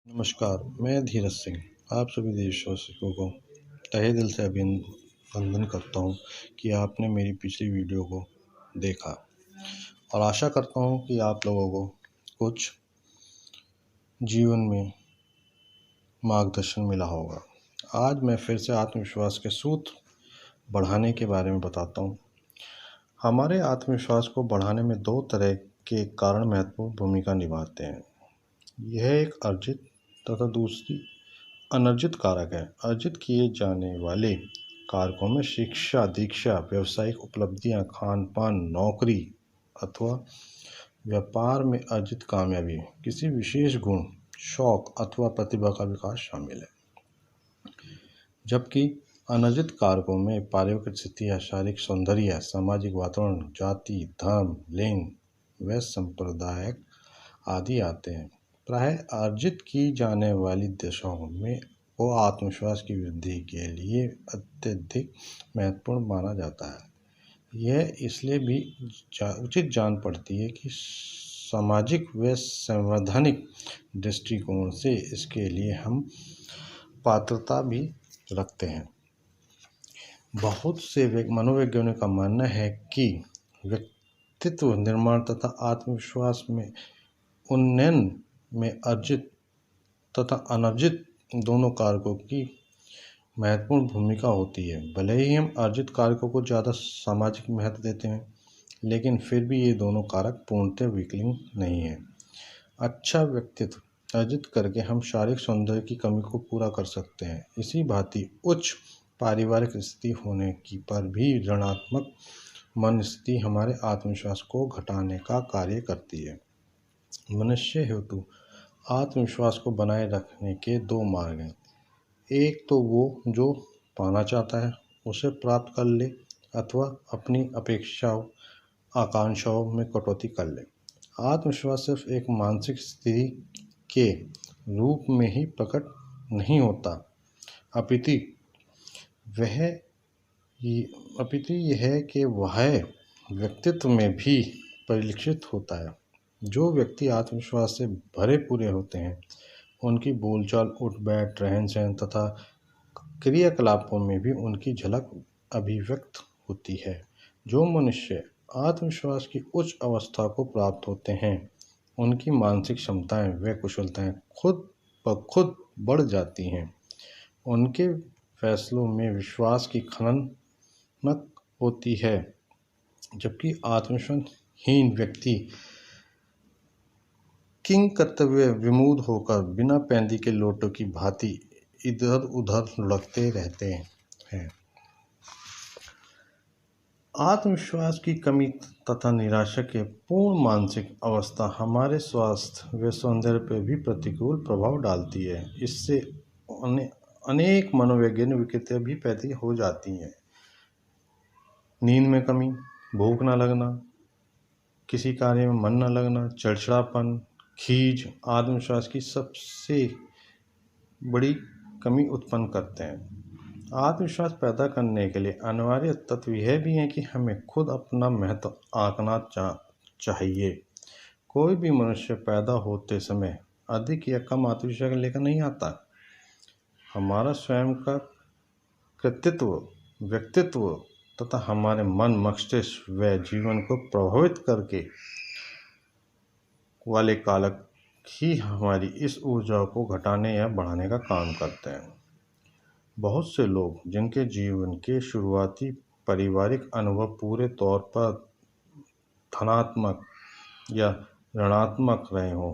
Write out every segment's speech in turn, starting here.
नमस्कार, मैं धीरज सिंह आप सभी देशवासियों को तहे दिल से अभिनंदन करता हूँ कि आपने मेरी पिछली वीडियो को देखा और आशा करता हूँ कि आप लोगों को कुछ जीवन में मार्गदर्शन मिला होगा। आज मैं फिर से आत्मविश्वास के सूत्र बढ़ाने के बारे में बताता हूँ। हमारे आत्मविश्वास को बढ़ाने में दो तरह के कारण महत्वपूर्ण भूमिका निभाते हैं। यह एक अर्जित तथा दूसरी अनर्जित कारक है। अर्जित किए जाने वाले कारकों में शिक्षा, दीक्षा, व्यावसायिक उपलब्धियां, खान पान, नौकरी अथवा व्यापार में अर्जित कामयाबी, किसी विशेष गुण, शौक अथवा प्रतिभा का विकास शामिल है। जबकि अनर्जित कारकों में पारिवारिक स्थितियां, शारीरिक सौंदर्य, सामाजिक वातावरण, जाति, धर्म, लिंग व संप्रदाय आदि आते हैं। प्राय अर्जित की जाने वाली दिशाओं में को आत्मविश्वास की वृद्धि के लिए अत्यधिक महत्वपूर्ण माना जाता है। यह इसलिए भी उचित जान पड़ती है कि सामाजिक व संवैधानिक दृष्टिकोण से इसके लिए हम पात्रता भी रखते हैं। बहुत से मनोवैज्ञानिकों का मानना है कि व्यक्तित्व निर्माण तथा आत्मविश्वास में उन्नयन में अर्जित तथा अनर्जित दोनों कारकों की महत्वपूर्ण भूमिका होती है। भले ही हम अर्जित कारकों को ज़्यादा सामाजिक महत्व देते हैं, लेकिन फिर भी ये दोनों कारक पूर्णतः विकल्प नहीं है। अच्छा व्यक्तित्व अर्जित करके हम शारीरिक सौंदर्य की कमी को पूरा कर सकते हैं। इसी भांति उच्च पारिवारिक स्थिति होने की पर भी ऋणात्मक मन स्थिति हमारे आत्मविश्वास को घटाने का कार्य करती है। मनुष्य हेतु आत्मविश्वास को बनाए रखने के दो मार्ग हैं। एक तो वो जो पाना चाहता है उसे प्राप्त कर ले, अथवा अपनी अपेक्षाओं, आकांक्षाओं में कटौती कर ले। आत्मविश्वास सिर्फ एक मानसिक स्थिति के रूप में ही प्रकट नहीं होता, अपितु यह है कि वह व्यक्तित्व में भी परिलक्षित होता है। जो व्यक्ति आत्मविश्वास से भरे पूरे होते हैं, उनकी बोलचाल, उठ बैठ, रहन सहन तथा क्रियाकलापों में भी उनकी झलक अभिव्यक्त होती है। जो मनुष्य आत्मविश्वास की उच्च अवस्था को प्राप्त होते हैं, उनकी मानसिक क्षमताएं व कुशलताएं खुद ब खुद बढ़ जाती हैं। उनके फैसलों में विश्वास की खननक होती है, जबकि आत्मविश्वासहीन व्यक्ति किंग कर्तव्य विमूढ़ होकर बिना पैंदी के लोटों की भांति इधर उधर लुढ़कते रहते हैं। आत्मविश्वास की कमी तथा निराशा के पूर्ण मानसिक अवस्था हमारे स्वास्थ्य व सौंदर्य पर भी प्रतिकूल प्रभाव डालती है। इससे अनेक मनोवैज्ञानिक विकृतियां भी पैदा हो जाती हैं। नींद में कमी, भूख न लगना, किसी कार्य में मन न लगना, चिड़चिड़ापन, खींच आत्मविश्वास की सबसे बड़ी कमी उत्पन्न करते हैं। आत्मविश्वास पैदा करने के लिए अनिवार्य तत्व यह भी है कि हमें खुद अपना महत्व आंकना चाहिए। कोई भी मनुष्य पैदा होते समय अधिक या कम आत्मविश्वास लेकर नहीं आता। हमारा स्वयं का कृतित्व, व्यक्तित्व तथा हमारे मन, मस्तिष्क व जीवन को प्रभावित करके वाले कारक ही हमारी इस ऊर्जा को घटाने या बढ़ाने का काम करते हैं। बहुत से लोग जिनके जीवन के शुरुआती पारिवारिक अनुभव पूरे तौर पर धनात्मक या ऋणात्मक रहे हों,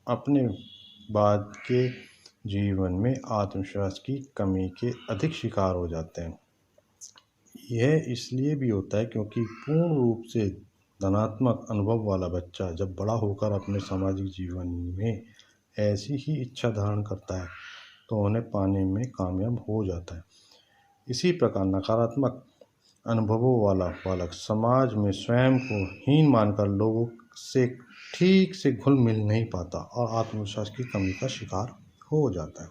अपने बाद के जीवन में आत्मविश्वास की कमी के अधिक शिकार हो जाते हैं। यह इसलिए भी होता है क्योंकि पूर्ण रूप से धनात्मक अनुभव वाला बच्चा जब बड़ा होकर अपने सामाजिक जीवन में ऐसी ही इच्छा धारण करता है तो उन्हें पाने में कामयाब हो जाता है। इसी प्रकार नकारात्मक अनुभवों वाला बालक समाज में स्वयं को हीन मानकर लोगों से ठीक से घुल मिल नहीं पाता और आत्मविश्वास की कमी का शिकार हो जाता है।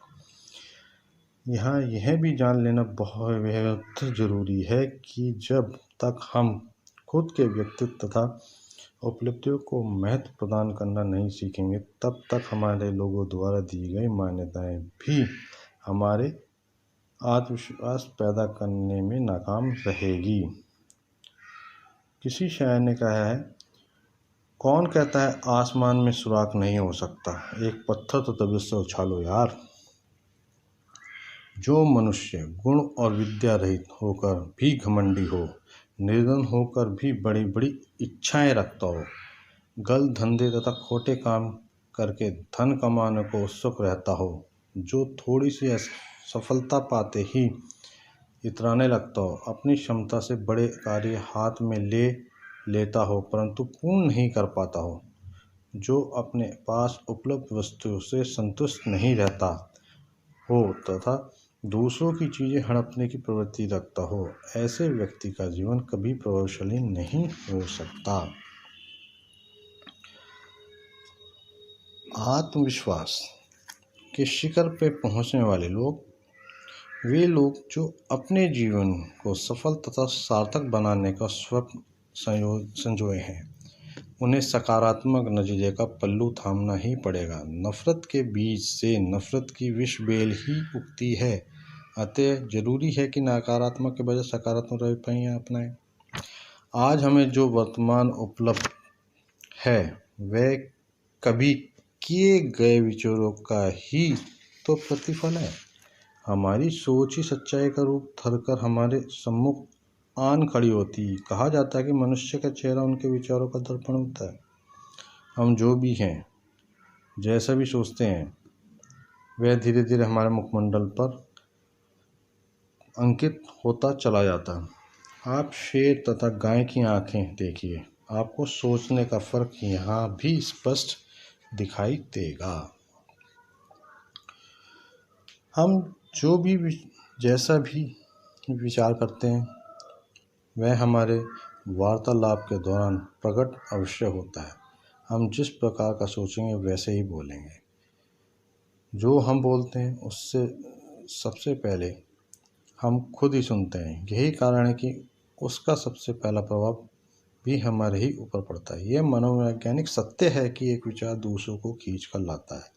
यहाँ यह भी जान लेना बहुत बेहद ज़रूरी है कि जब तक हम खुद के व्यक्तित्व तथा उपलब्धियों को महत्व प्रदान करना नहीं सीखेंगे, तब तक हमारे लोगों द्वारा दी गई मान्यताएं भी हमारे आत्मविश्वास पैदा करने में नाकाम रहेगी। किसी शायर ने कहा है, कौन कहता है आसमान में सुराख नहीं हो सकता, एक पत्थर तो तभी से उछालो यार। जो मनुष्य गुण और विद्या रहित होकर भी घमंडी हो, निर्धन होकर भी बड़ी बड़ी इच्छाएं रखता हो, गलत धंधे तथा खोटे काम करके धन कमाने को उत्सुक रहता हो, जो थोड़ी सी सफलता पाते ही इतराने लगता हो, अपनी क्षमता से बड़े कार्य हाथ में लेता हो परंतु पूर्ण नहीं कर पाता हो, जो अपने पास उपलब्ध वस्तुओं से संतुष्ट नहीं रहता हो तथा दूसरों की चीज़ें हड़पने की प्रवृत्ति रखता हो, ऐसे व्यक्ति का जीवन कभी प्रभावशाली नहीं हो सकता। आत्मविश्वास के शिखर पे पहुंचने वाले लोग वे लोग जो अपने जीवन को सफल तथा सार्थक बनाने का स्वप्न संजोए हैं। उन्हें सकारात्मक नजरिए का पल्लू थामना ही पड़ेगा। नफरत के बीज से नफरत की विष बेल ही उगती है, अतः जरूरी है कि नकारात्मक के बजाय सकारात्मक रवैया अपनाएं। आज हमें जो वर्तमान उपलब्ध है वह कभी किए गए विचारों का ही तो प्रतिफल है। हमारी सोच ही सच्चाई का रूप धरकर हमारे सम्मुख आन खड़ी होती। कहा जाता है कि मनुष्य का चेहरा उनके विचारों का दर्पण होता है। हम जो भी हैं, जैसा भी सोचते हैं, वह धीरे धीरे हमारे मुखमंडल पर अंकित होता चला जाता है। आप शेर तथा गाय की आंखें देखिए, आपको सोचने का फर्क यहाँ भी स्पष्ट दिखाई देगा। हम जो भी जैसा भी विचार करते हैं वह हमारे वार्तालाप के दौरान प्रकट अवश्य होता है। हम जिस प्रकार का सोचेंगे वैसे ही बोलेंगे। जो हम बोलते हैं उससे सबसे पहले हम खुद ही सुनते हैं। यही कारण है कि उसका सबसे पहला प्रभाव भी हमारे ही ऊपर पड़ता है। यह मनोवैज्ञानिक सत्य है कि एक विचार दूसरों को खींच कर लाता है।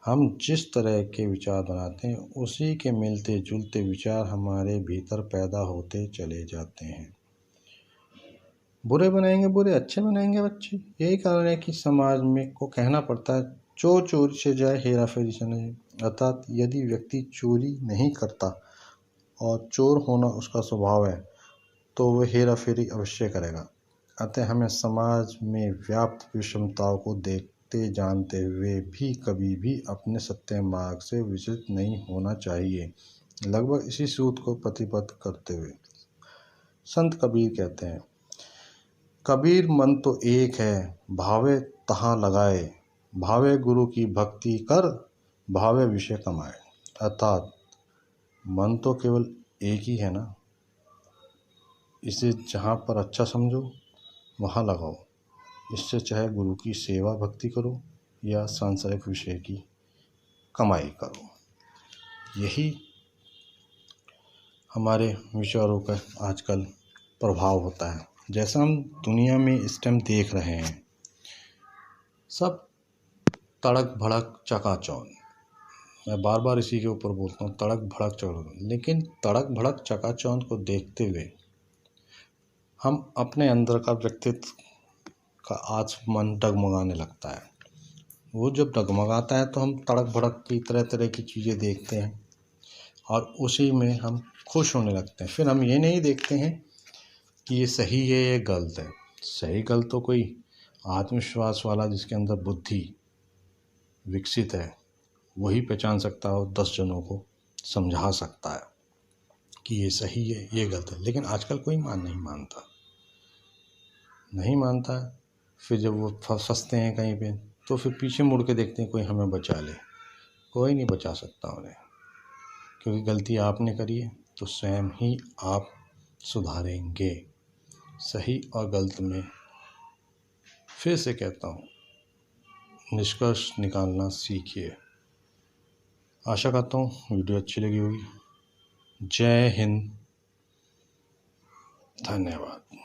हम जिस तरह के विचार बनाते हैं उसी के मिलते जुलते विचार हमारे भीतर पैदा होते चले जाते हैं। बुरे बनाएंगे बुरे, अच्छे बनाएंगे अच्छे। यही कारण है कि समाज में को कहना पड़ता है, चोर चोरी से जाए, हेरा फेरी से नहीं। अर्थात यदि व्यक्ति चोरी नहीं करता और चोर होना उसका स्वभाव है तो वह हेरा फेरी अवश्य करेगा। अतः हमें समाज में व्याप्त विषमताओं को देखते जानते हुए भी कभी भी अपने सत्य मार्ग से विचलित नहीं होना चाहिए। लगभग इसी सूत्र को प्रतिबद्ध करते हुए संत कबीर कहते हैं, कबीर मन तो एक है, भावे तहाँ लगाए, भावे गुरु की भक्ति कर, भावे विषय कमाए। अर्थात मन तो केवल एक ही है ना, इसे जहाँ पर अच्छा समझो वहाँ लगाओ। इससे चाहे गुरु की सेवा भक्ति करो या सांसारिक विषय की कमाई करो। यही हमारे विचारों का आजकल प्रभाव होता है। जैसा हम दुनिया में इस टाइम देख रहे हैं, सब तड़क भड़क चकाचौंध। मैं बार बार इसी के ऊपर बोलता हूँ, तड़क भड़क चकाचौंध। लेकिन तड़क भड़क चकाचौंध को देखते हुए हम अपने अंदर का व्यक्तित्व का आत्मन डगमगाने लगता है। वो जब डगमगाता है तो हम तड़क भड़क की तरह तरह की चीज़ें देखते हैं और उसी में हम खुश होने लगते हैं। फिर हम ये नहीं देखते हैं कि ये सही है ये गलत है। सही गलत तो कोई आत्मविश्वास वाला जिसके अंदर बुद्धि विकसित है वही पहचान सकता हो, 10 जनों को समझा सकता है कि ये सही है ये गलत है। लेकिन आजकल कोई नहीं मानता है। फिर जब वो फंसते हैं कहीं पे तो फिर पीछे मुड़ के देखते हैं कोई हमें बचा ले। कोई नहीं बचा सकता उन्हें, क्योंकि गलती आपने करी है तो स्वयं ही आप सुधारेंगे। सही और गलत में फिर से कहता हूँ, निष्कर्ष निकालना सीखिए। आशा करता हूँ वीडियो अच्छी लगी होगी। जय हिंद, धन्यवाद।